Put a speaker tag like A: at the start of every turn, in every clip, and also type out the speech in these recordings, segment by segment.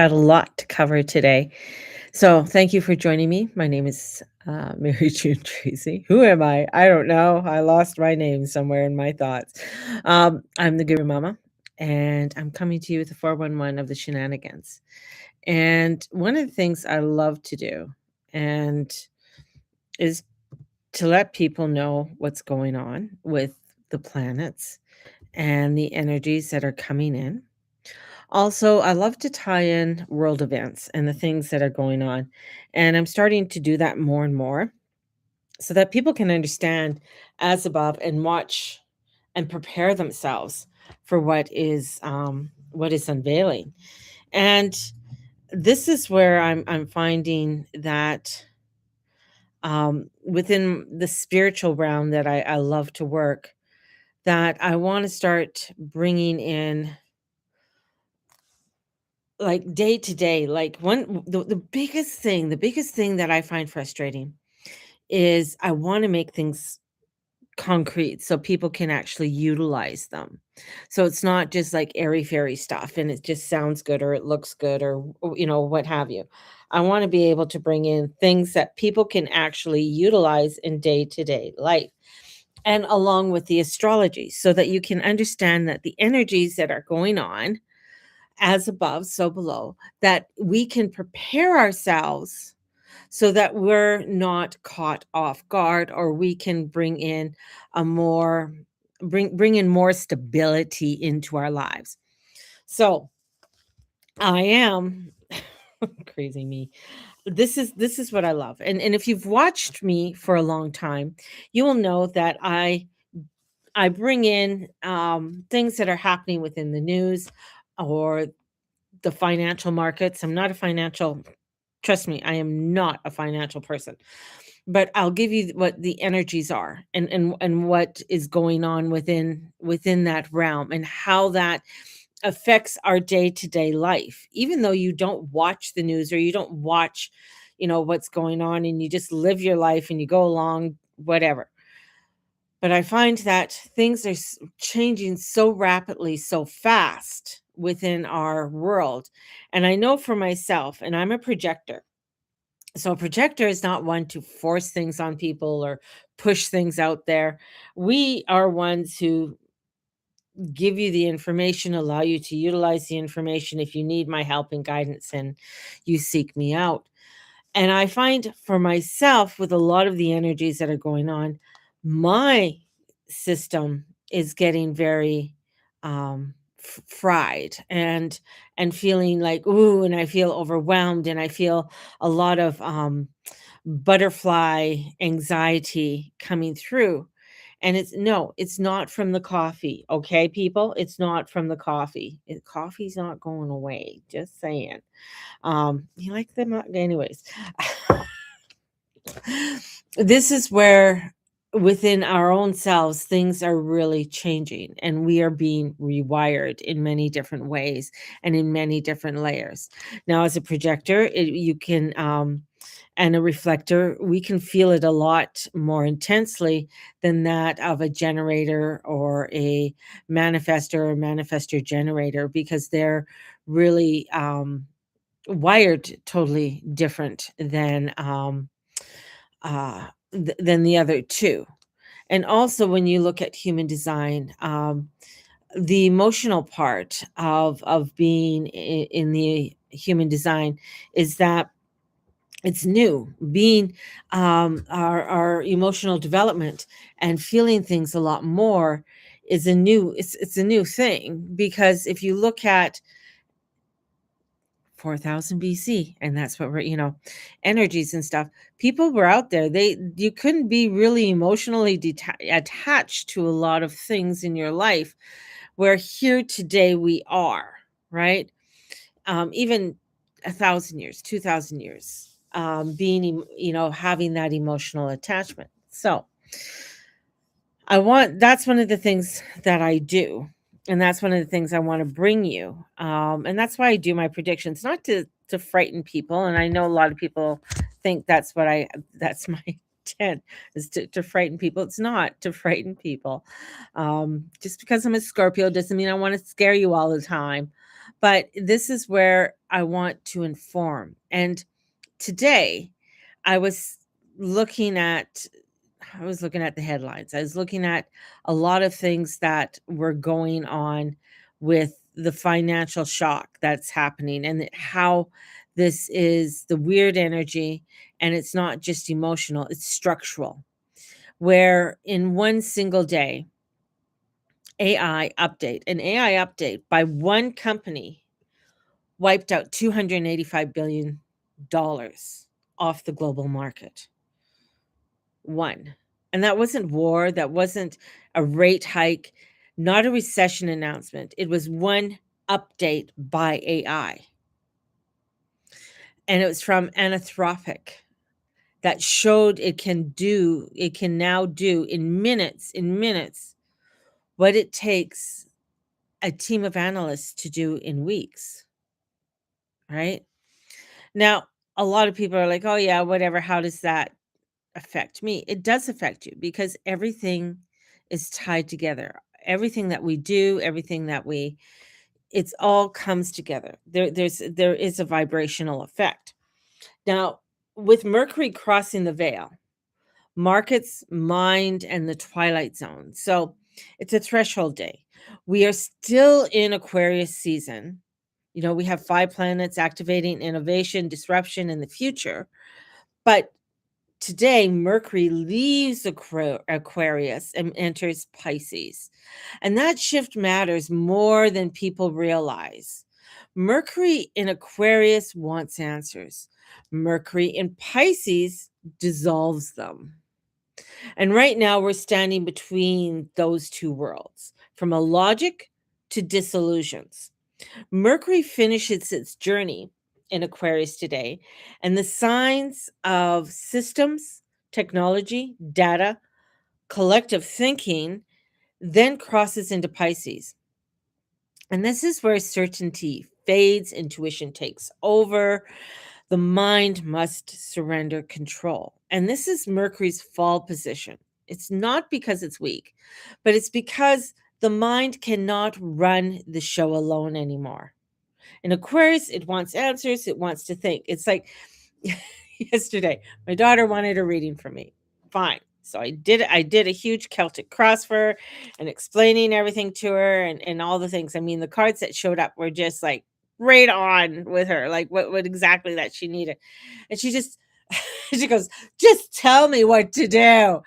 A: got a lot to cover today. So thank you for joining me. My name is Mary June Tracy. Who am I? I don't know. I lost my name somewhere in my thoughts. I'm the Guru Mama, and I'm coming to you with the 411 of the shenanigans. And one of the things I love to do and is to let people know what's going on with the planets and the energies that are coming in. Also, I love to tie in world events and the things that are going on. And I'm starting to do that more and more so that people can understand as above and watch and prepare themselves for what is unveiling. And this is where I'm finding that within the spiritual realm that I love to work, that I want to start bringing in like day to day, like the biggest thing that I find frustrating is I want to make things concrete so people can actually utilize them. So it's not just like airy fairy stuff and it just sounds good or it looks good or what have you. I want to be able to bring in things that people can actually utilize in day to day life and along with the astrology so that you can understand that the energies that are going on as above, so below, that we can prepare ourselves so that we're not caught off guard or we can a more bring in more stability into our lives. So I am crazy me. This is what I love. And if you've watched me for a long time, you will know that I bring in things that are happening within the news or the financial markets. I'm not a financial Trust me, I am not a financial person, but I'll give you what the energies are and what is going on within that realm and how that affects our day-to-day life. Even though you don't watch the news or you don't watch, what's going on and you just live your life and you go along whatever. But I find that things are changing so rapidly, so fast within our world. And I know for myself, and I'm a projector. So a projector is not one to force things on people or push things out there. We are ones who give you the information, allow you to utilize the information if you need my help and guidance and you seek me out. And I find for myself with a lot of the energies that are going on, my system is getting very fried and feeling like ooh, and I feel overwhelmed and I feel a lot of butterfly anxiety coming through. And it's no, it's not from the coffee, okay, people? It's not from the coffee. Coffee's not going away. Just saying. You like them anyways. This is where within our own selves things are really changing and we are being rewired in many different ways and in many different layers. Now as a projector, you can and a reflector, we can feel it a lot more intensely than that of a generator or a manifester generator because they're really wired totally different than the other two. And also, when you look at human design, the emotional part of being in the human design is that it's new. Being our emotional development and feeling things a lot more is it's a new thing because if you look at 4,000 BC, and that's what energies and stuff. People were out there. You couldn't be really emotionally attached to a lot of things in your life. Where here today we are, right? Even 1,000 years, 2,000 years, having that emotional attachment. So that's one of the things that I do. And that's one of the things I want to bring you. And that's why I do my predictions, not to frighten people. And I know a lot of people think that's my intent is to frighten people. It's not to frighten people. Just because I'm a Scorpio doesn't mean I want to scare you all the time. But this is where I want to inform. And today I was looking at I was looking at the headlines. I was looking at a lot of things that were going on with the financial shock that's happening and how this is the weird energy, and it's not just emotional, it's structural. Where in one single day, an AI update by one company wiped out $285 billion off the global market. One. And that wasn't war, that wasn't a rate hike, not a recession announcement. It was one update by AI. And it was from Anthropic that showed it can now do in minutes, what it takes a team of analysts to do in weeks, right? Now, a lot of people are like, "Oh yeah, whatever, how does that affect me?" It does affect you because everything is tied together. Everything that we do, everything that we it's all comes together. There is a vibrational effect. Now, with Mercury crossing the veil, markets mind and the twilight zone. So, it's a threshold day. We are still in Aquarius season. You know, we have 5 planets activating innovation, disruption in the future. But today, Mercury leaves Aquarius and enters Pisces. And that shift matters more than people realize. Mercury in Aquarius wants answers. Mercury in Pisces dissolves them. And right now, we're standing between those two worlds, from a logic to disillusions. Mercury finishes its journey in Aquarius today, and the signs of systems, technology, data, collective thinking then crosses into Pisces. And this is where certainty fades, intuition takes over, the mind must surrender control. And this is Mercury's fall position. It's not because it's weak, but it's because the mind cannot run the show alone anymore. In Aquarius, it wants answers, it wants to think. It's like yesterday, my daughter wanted a reading from me. Fine. So I did a huge Celtic cross for her and explaining everything to her and all the things. I mean, the cards that showed up were just like right on with her, like what exactly that she needed. And she just she goes, "Just tell me what to do."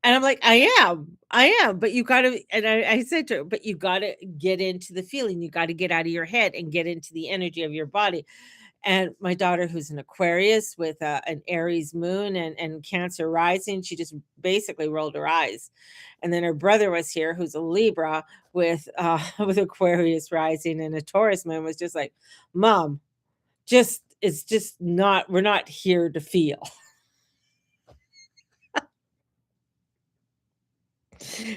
A: And I'm like, I am, but you gotta and I said to her, "But you gotta get into the feeling, you gotta get out of your head and get into the energy of your body." And my daughter, who's an Aquarius with, an Aries moon and Cancer rising, she just basically rolled her eyes. And then her brother was here, who's a Libra with, with Aquarius rising and a Taurus moon, was just like, "Mom, just it's just not we're not here to feel."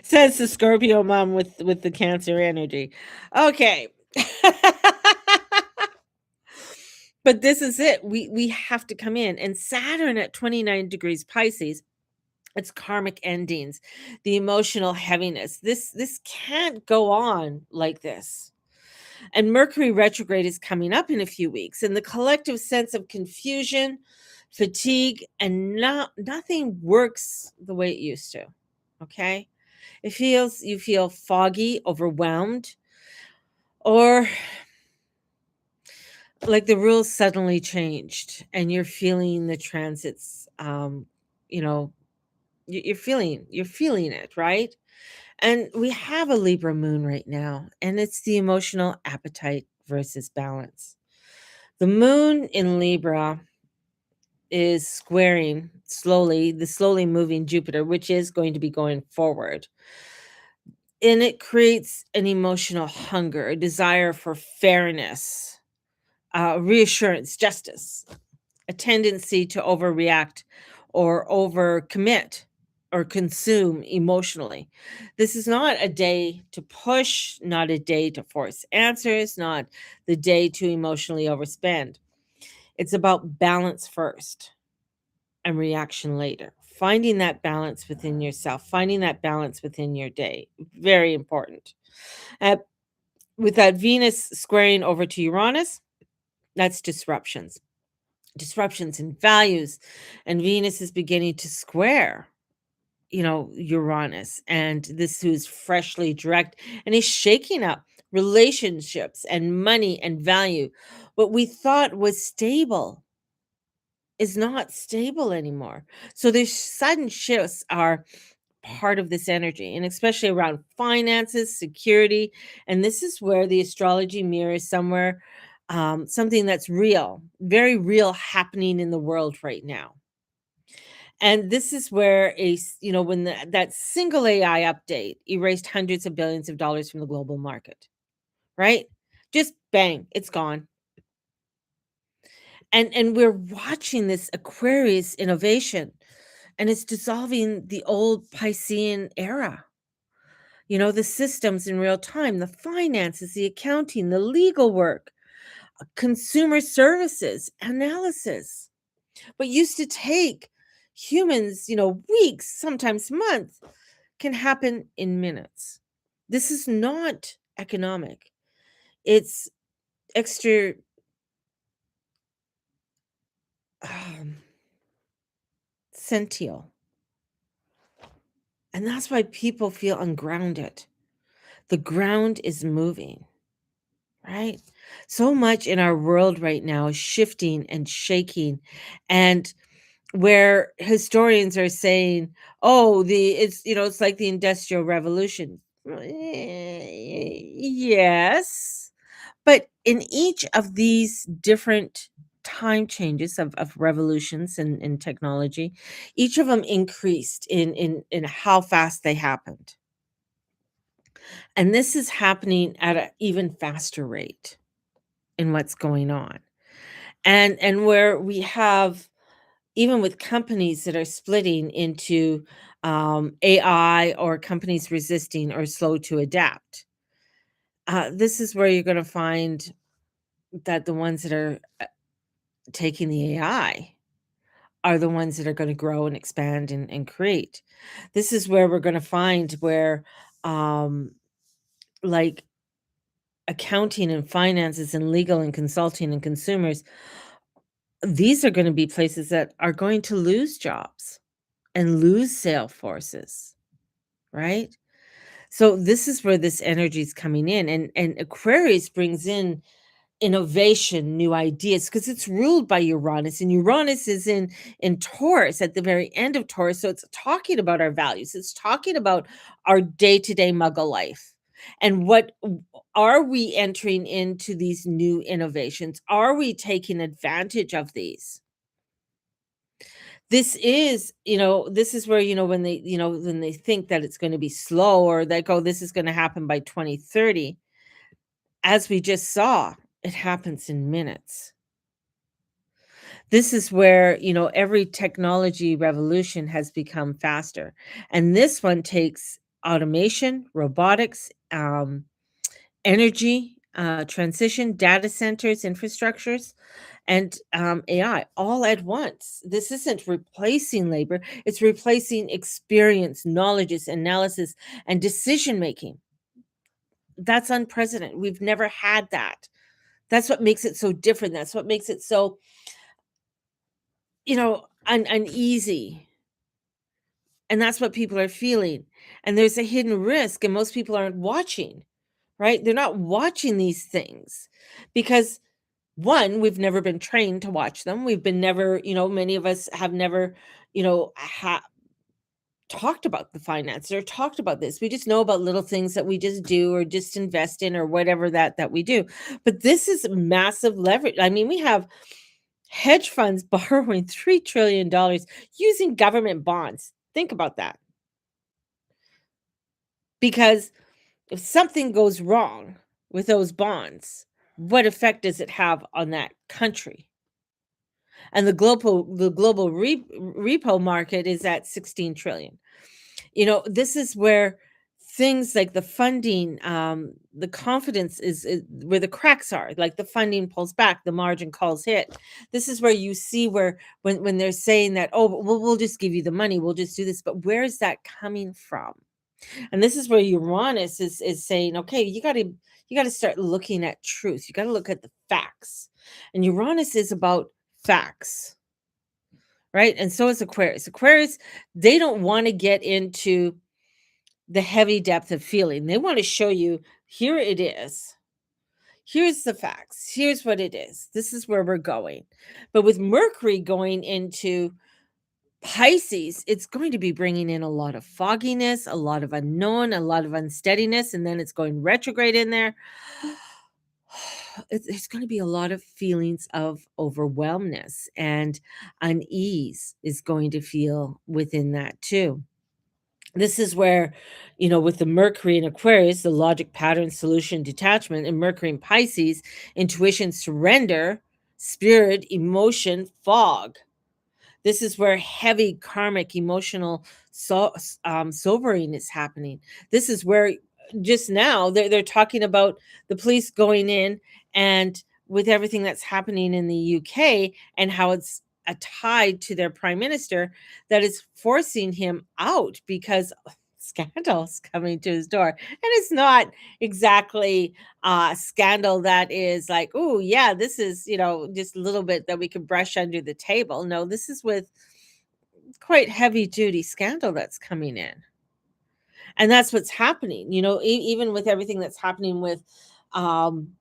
A: Says the Scorpio mom with the Cancer energy. Okay. But this is it. We have to come in. And Saturn at 29 degrees Pisces, it's karmic endings, the emotional heaviness. This can't go on like this. And Mercury retrograde is coming up in a few weeks, and the collective sense of confusion, fatigue, and nothing works the way it used to. Okay? You feel foggy, overwhelmed, or like the rules suddenly changed and you're feeling the transits, you know, you're feeling it, right? And we have a Libra moon right now, and it's the emotional appetite versus balance. The moon in Libra is squaring the slowly moving Jupiter, which is going to be going forward. And it creates an emotional hunger, a desire for fairness, reassurance, justice, a tendency to overreact or overcommit or consume emotionally. This is not a day to push, not a day to force answers, not the day to emotionally overspend. It's about balance first and reaction later. Finding that balance within yourself, finding that balance within your day. Very important. Uh, With that Venus squaring over to Uranus, that's disruptions. Disruptions in values, and Venus is beginning to square, Uranus, and this who's freshly direct, and he's shaking up relationships and money and value. What we thought was stable is not stable anymore. So these sudden shifts are part of this energy, and especially around finances, security. And this is where the astrology mirrors somewhere something that's real, very real, happening in the world right now. And this is where when that single AI update erased hundreds of billions of dollars from the global market, right? Just bang, it's gone. And we're watching this Aquarius innovation, and it's dissolving the old Piscean era. The systems in real time, the finances, the accounting, the legal work, consumer services, analysis. What used to take humans, weeks, sometimes months, can happen in minutes. This is not economic. It's extra um, sential. And that's why people feel ungrounded. The ground is moving, right? So much in our world right now is shifting and shaking. And where historians are saying, "Oh, it's like the Industrial Revolution." Yes, but in each of these different time changes of revolutions in technology, each of them increased in how fast they happened, and this is happening at an even faster rate in what's going on, and where we have even with companies that are splitting into AI, or companies resisting or slow to adapt. This is where you're going to find that the ones that are taking the AI are the ones that are going to grow and expand and create. This is where we're going to find where, um, like accounting and finances and legal and consulting and consumers, these are going to be places that are going to lose jobs and lose sale forces, right? So this is where this energy is coming in, and Aquarius brings in innovation, new ideas, because it's ruled by Uranus, and Uranus is in Taurus at the very end of Taurus. So it's talking about our values. It's talking about our day-to-day muggle life. And what are we entering into these new innovations? Are we taking advantage of these? This is where, when they think that it's gonna be slow, or they go, "This is gonna happen by 2030." As we just saw, it happens in minutes. This is where, every technology revolution has become faster, and this one takes automation, robotics, energy, transition, data centers, infrastructures, and AI all at once. This isn't replacing labor, it's replacing experience, knowledge, analysis, and decision making. That's unprecedented. We've never had that. That's what makes it so different. That's what makes it so, uneasy. And that's what people are feeling. And there's a hidden risk, and most people aren't watching, right? They're not watching these things because one, we've never been trained to watch them. We've been never, many of us have never, talked about the finances or talked about this. We just know about little things that we just do or just invest in or whatever that we do. But this is massive leverage. I mean, we have hedge funds borrowing $3 trillion using government bonds. Think about that. Because if something goes wrong with those bonds, what effect does it have on that country? And the global repo market is at 16 trillion. This is where things like the funding, the confidence is where the cracks are, like the funding pulls back, the margin calls hit. This is where you see where when they're saying that, oh, we'll just give you the money, we'll just do this, but where is that coming from? And this is where Uranus is saying, okay, you got to start looking at truth. You got to look at the facts. And Uranus is about facts, right? And so is Aquarius. Aquarius, they don't want to get into the heavy depth of feeling. They want to show you, here it is. Here's the facts. Here's what it is. This is where we're going. But with Mercury going into Pisces, it's going to be bringing in a lot of fogginess, a lot of unknown, a lot of unsteadiness, and then it's going retrograde in there. It's going to be a lot of feelings of overwhelmness, and unease is going to feel within that too. This is where, with the Mercury in Aquarius, the logic, pattern, solution, detachment, and Mercury in Pisces, intuition, surrender, spirit, emotion, fog. This is where heavy karmic emotional sobering is happening. This is where just now they're talking about the police going in, and with everything that's happening in the UK, and how it's a tied to their prime minister that is forcing him out because scandals coming to his door. And it's not exactly scandal that is like, oh yeah, this is, just a little bit that we could brush under the table. No, this is with quite heavy duty scandal that's coming in. And that's what's happening, even with everything that's happening um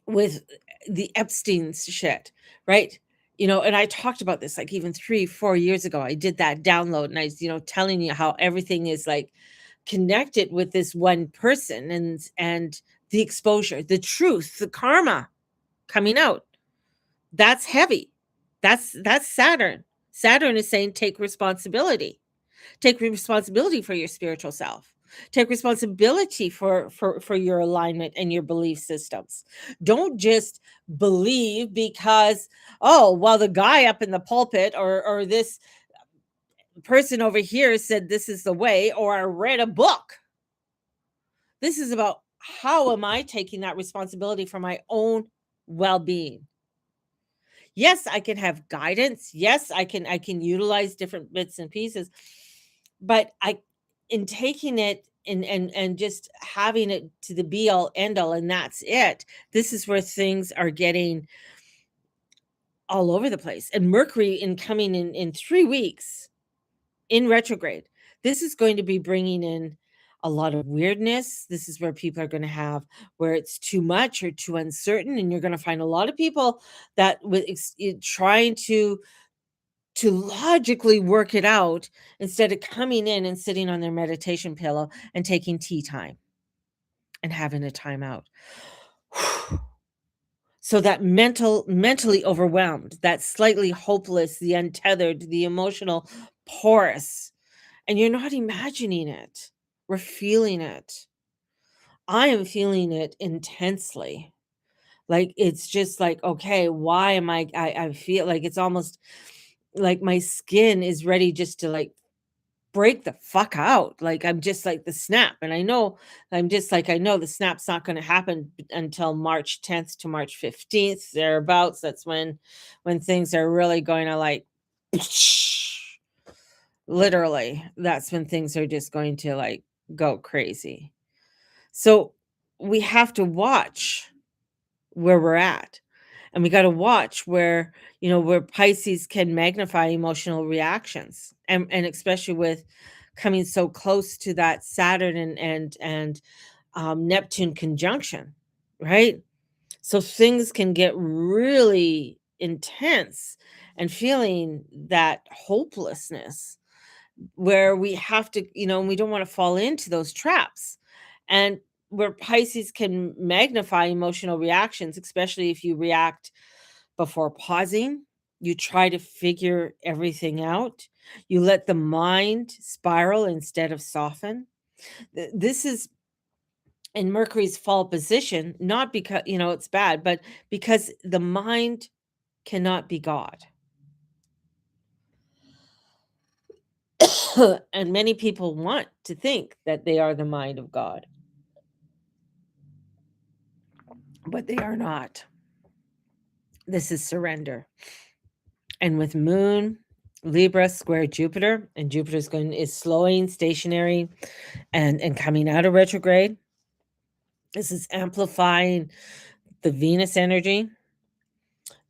A: with the Epstein's shit, right? And I talked about this like even 3 4 years ago. I did that download, and I was, telling you how everything is like connected with this one person, and the exposure, the truth, the karma coming out. That's heavy. That's Saturn. Saturn is saying take responsibility. Take responsibility for your spiritual self. Take responsibility for your alignment and your belief systems. Don't just believe because, oh, well, the guy up in the pulpit, or this person over here said this is the way, or I read a book. This is about, how am I taking that responsibility for my own well-being? Yes, I can have guidance. Yes, I can utilize different bits and pieces, but I in taking it and just having it to the be all end all, and that's it. This is where things are getting all over the place. And Mercury in coming in 3 weeks in retrograde. This is going to be bringing in a lot of weirdness. This is where people are going to have, where it's too much or too uncertain, and you're going to find a lot of people that with trying to logically work it out, instead of coming in and sitting on their meditation pillow and taking tea time and having a timeout. So that mentally overwhelmed, that slightly hopeless, the untethered, the emotional porous, and you're not imagining it. We're feeling it. I am feeling it intensely. Like, it's just like, okay, why am I feel like it's almost like my skin is ready just to like break the fuck out. Like, I'm just like the snap. And I'm just like, I know the snap's not going to happen until March 10th to March 15th, thereabouts. That's when things are really going to like, literally, that's when things are just going to like go crazy. So we have to watch where we're at. And we got to watch where Pisces can magnify emotional reactions, and especially with coming so close to that Saturn and Neptune conjunction, right? So things can get really intense, and feeling that hopelessness, where we have to, we don't want to fall into those traps. And where Pisces can magnify emotional reactions, especially if you react before pausing, you try to figure everything out, you let the mind spiral instead of soften. This is in Mercury's fall position, not because, it's bad, but because the mind cannot be God. And many people want to think that they are the mind of God, but they are not. This is surrender. And with Moon Libra square Jupiter, and Jupiter's going is slowing, stationary, and coming out of retrograde. This is amplifying the Venus energy.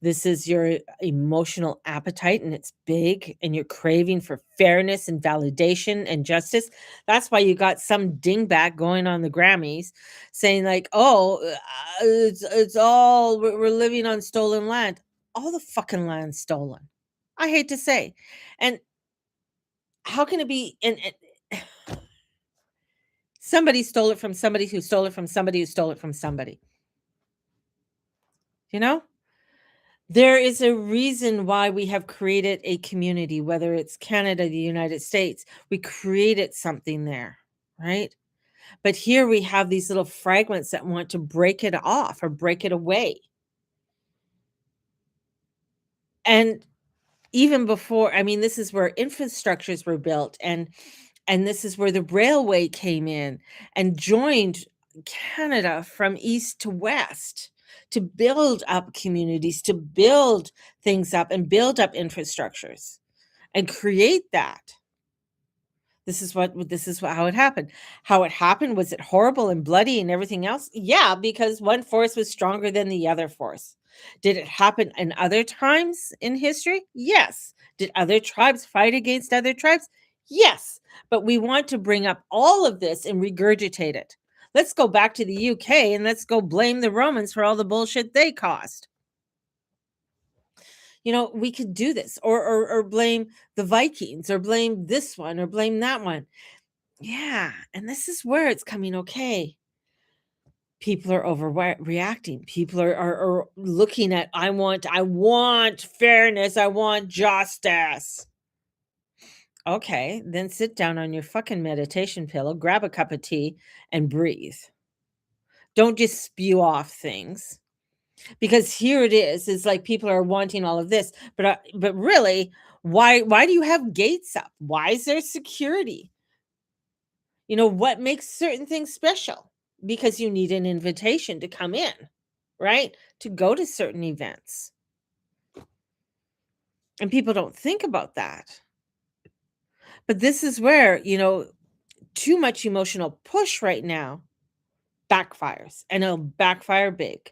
A: This is your emotional appetite, and it's big, and you're craving for fairness and validation and justice. That's why you got some dingbat going on the Grammys saying, like, oh, it's all we're living on stolen land. All the fucking land's stolen. I hate to say. And how can it be? And somebody stole it from somebody who stole it from somebody who stole it from somebody. You know? There is a reason why we have created a community, whether it's Canada, the United States. We created something there, right? But here we have these little fragments that want to break it off or break it away. And even before, I mean, this is where infrastructures were built, and this is where the railway came in and joined Canada from east to west to build up communities, to build things up and build up infrastructures and create that. How it happened. How it happened, was it horrible and bloody and everything else? Yeah, because one force was stronger than the other force. Did it happen in other times in history? Yes. Did other tribes fight against other tribes? Yes. But we want to bring up all of this and regurgitate it. Let's go back to the UK and let's go blame the Romans for all the bullshit they caused. We could do this, or blame the Vikings, or blame this one, or blame that one. Yeah, and this is where it's coming okay. People are overreacting. People are looking at, I want fairness, I want justice. Okay, then sit down on your fucking meditation pillow, grab a cup of tea, and breathe. Don't just spew off things. Because here it is, it's like people are wanting all of this, but really, why do you have gates up? Why is there security? What makes certain things special? Because you need an invitation to come in, right? To go to certain events. And people don't think about that. But this is where, too much emotional push right now backfires, and it'll backfire big.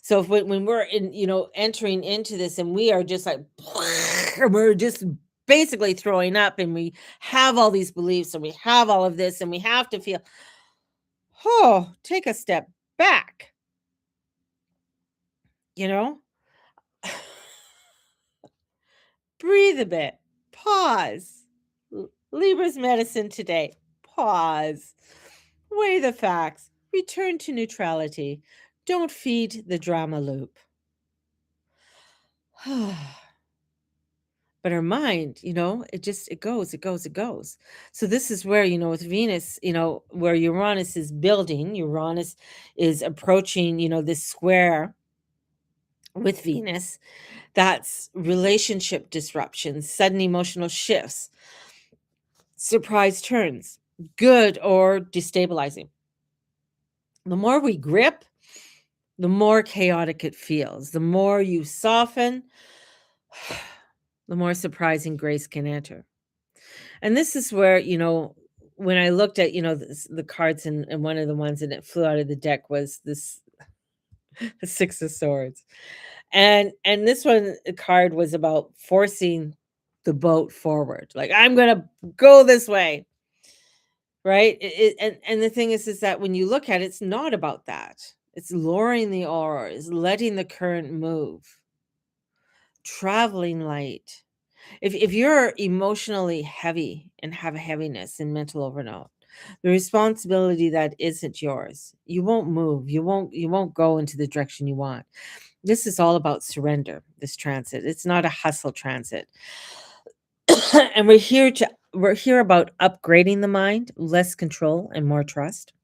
A: So if when we're entering into this, and we are just like, we're just basically throwing up, and we have all these beliefs, and we have all of this, and we have to feel, oh, take a step back, you know? Breathe a bit. Pause. Libra's medicine today. Pause. Weigh the facts. Return to neutrality. Don't feed the drama loop. But our mind, it goes. So this is where, with Venus, where Uranus is building, Uranus is approaching, this square with Venus. That's relationship disruptions, sudden emotional shifts, surprise turns, good or destabilizing. The more we grip, the more chaotic it feels. The more you soften, the more surprising grace can enter. And this is where, when I looked at, the cards, and one of the ones, and it flew out of the deck, was this the Six of Swords. And this one card was about forcing the boat forward. Like, I'm gonna go this way. Right? And the thing is that when you look at it, it's not about that. It's lowering the aura, is letting the current move, traveling light. If you're emotionally heavy and have a heaviness and mental overload, the responsibility that isn't yours, you won't move. You won't go into the direction you want. This is all about surrender, this transit. It's not a hustle transit. And we're here about upgrading the mind, less control and more trust,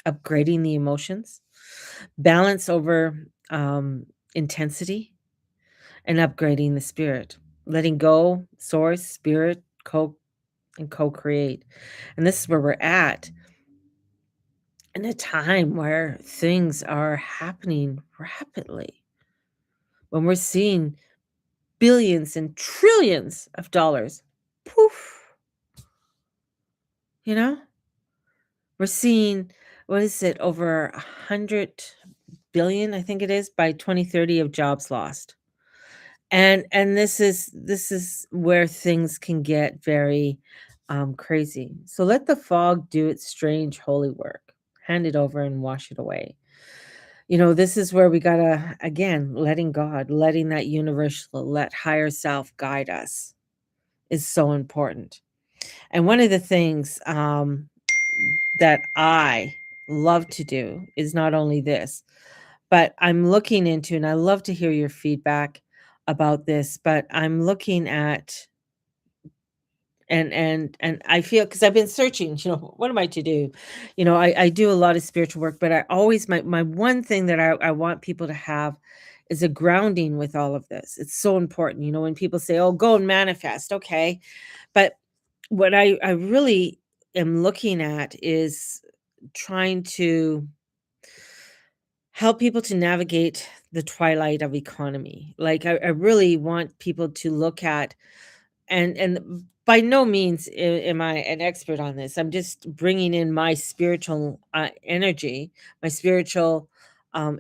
A: upgrading the emotions, balance over intensity, and upgrading the spirit, letting go, source, spirit, co-create. And this is where we're at, in a time where things are happening rapidly. When we're seeing billions and trillions of dollars. Poof, you know? We're seeing, what is it, over 100 billion, I think it is, by 2030 of jobs lost. And this is where things can get very crazy. So let the fog do its strange holy work. Hand it over and wash it away. This is where we gotta, again, letting God, letting that universal, let higher self guide us is so important. And one of the things that I love to do is not only this, but I'm looking into, and I love to hear your feedback about this, but I'm looking at, and I feel, because I've been searching, what am I to do? I do a lot of spiritual work, but I always, my one thing that I want people to have is a grounding with all of this. It's so important. When people say, oh, go and manifest, okay. But what I really am looking at is trying to help people to navigate the twilight of economy. Like, I really want people to look at, and by no means am I an expert on this. I'm just bringing in my spiritual energy, my spiritual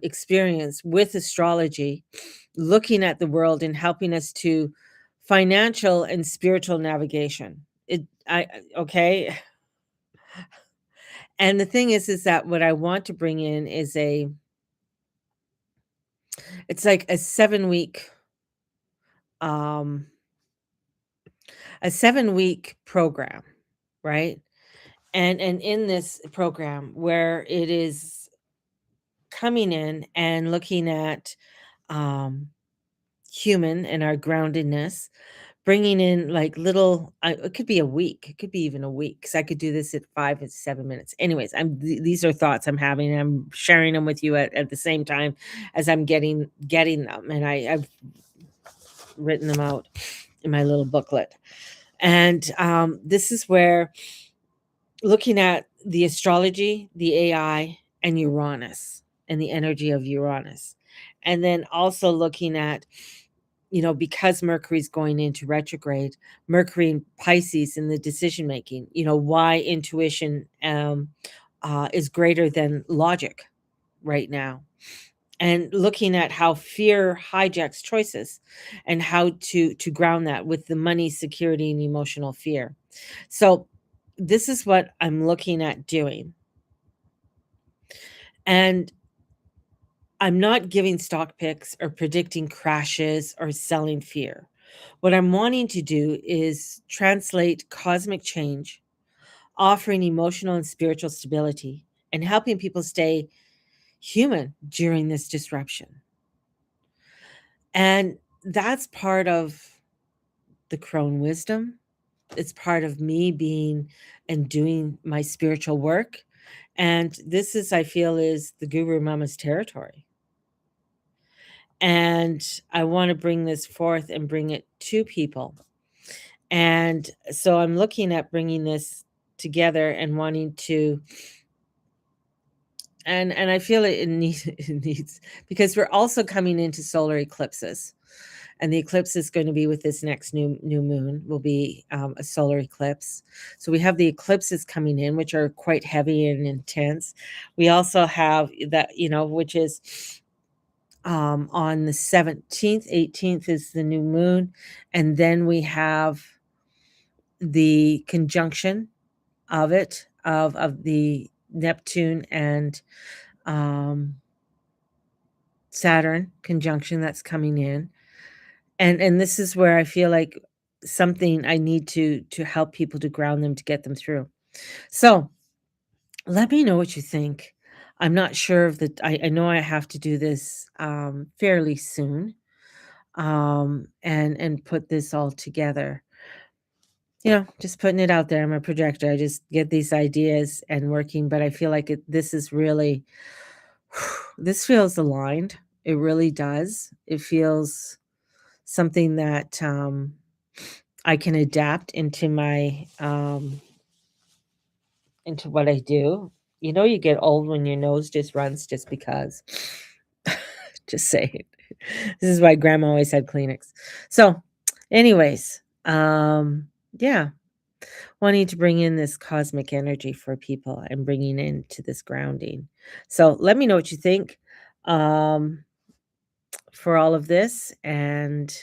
A: experience with astrology, looking at the world and helping us to financial and spiritual navigation. Okay. And the thing is that what I want to bring in is it's like um a 7-week program, right? And in this program, where it is coming in and looking at um human and our groundedness, bringing in like little, it could be a week, it could be even a week, because I could do this at 5 and 7 minutes. Anyways, these are thoughts I'm having, and I'm sharing them with you at the same time as I'm getting them, and I've written them out in my little booklet. And this is where, looking at the astrology, the AI, and Uranus, and the energy of Uranus. And then also looking at, because Mercury's going into retrograde, Mercury in Pisces in the decision making, why intuition is greater than logic right now. And looking at how fear hijacks choices, and how to ground that with the money, security, and emotional fear. So this is what I'm looking at doing. And I'm not giving stock picks or predicting crashes or selling fear. What I'm wanting to do is translate cosmic change, offering emotional and spiritual stability, and helping people stay human during this disruption. And that's part of the crone wisdom. It's part of me being and doing my spiritual work. And this is, I feel, is the Guru Mama's territory. And I want to bring this forth and bring it to people. And so I'm looking at bringing this together and wanting to, and I feel it needs, it needs, because we're also coming into solar eclipses. And the eclipse is going to be with this next new moon, will be a solar eclipse. So we have the eclipses coming in, which are quite heavy and intense. We also have that, which is on the 17th, 18th is the new moon. And then we have the conjunction of it, of the Neptune and Saturn conjunction that's coming in. And this is where I feel like something I need to help people, to ground them, to get them through. So let me know what you think. I'm not sure of the, I know I have to do this fairly soon, and put this all together. Just putting it out there. I'm a projector. I just get these ideas and working, but I feel like this is really, this feels aligned. It really does. It feels something that I can adapt into what I do. You get old when your nose just runs just because. Just saying. This is why grandma always had Kleenex. So, anyways, yeah, wanting to bring in this cosmic energy for people and bringing into this grounding. So, let me know what you think um, for all of this. And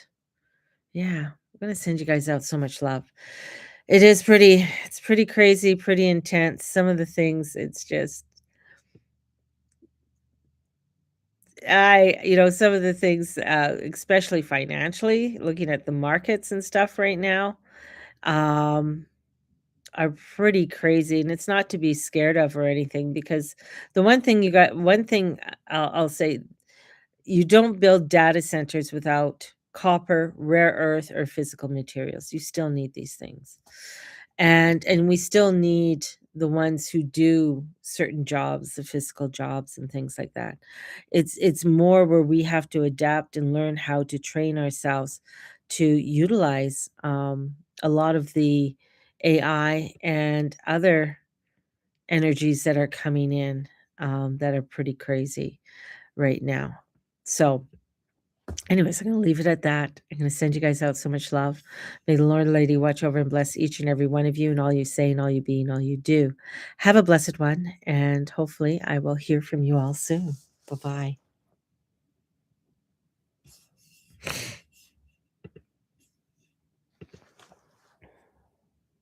A: yeah, I'm going to send you guys out so much love. It's pretty crazy, pretty intense. Some of the things, it's just, some of the things, especially financially, looking at the markets and stuff right now, um, are pretty crazy. And it's not to be scared of or anything, because one thing I'll say, you don't build data centers without copper, rare earth, or physical materials. You still need these things. And we still need the ones who do certain jobs, the physical jobs and things like that. It's more where we have to adapt and learn how to train ourselves to utilize a lot of the AI and other energies that are coming in, that are pretty crazy right now. So, anyways, I'm going to leave it at that. I'm going to send you guys out so much love. May the Lord Lady watch over and bless each and every one of you and all you say and all you be and all you do. Have a blessed one, and hopefully I will hear from you all soon. Bye bye.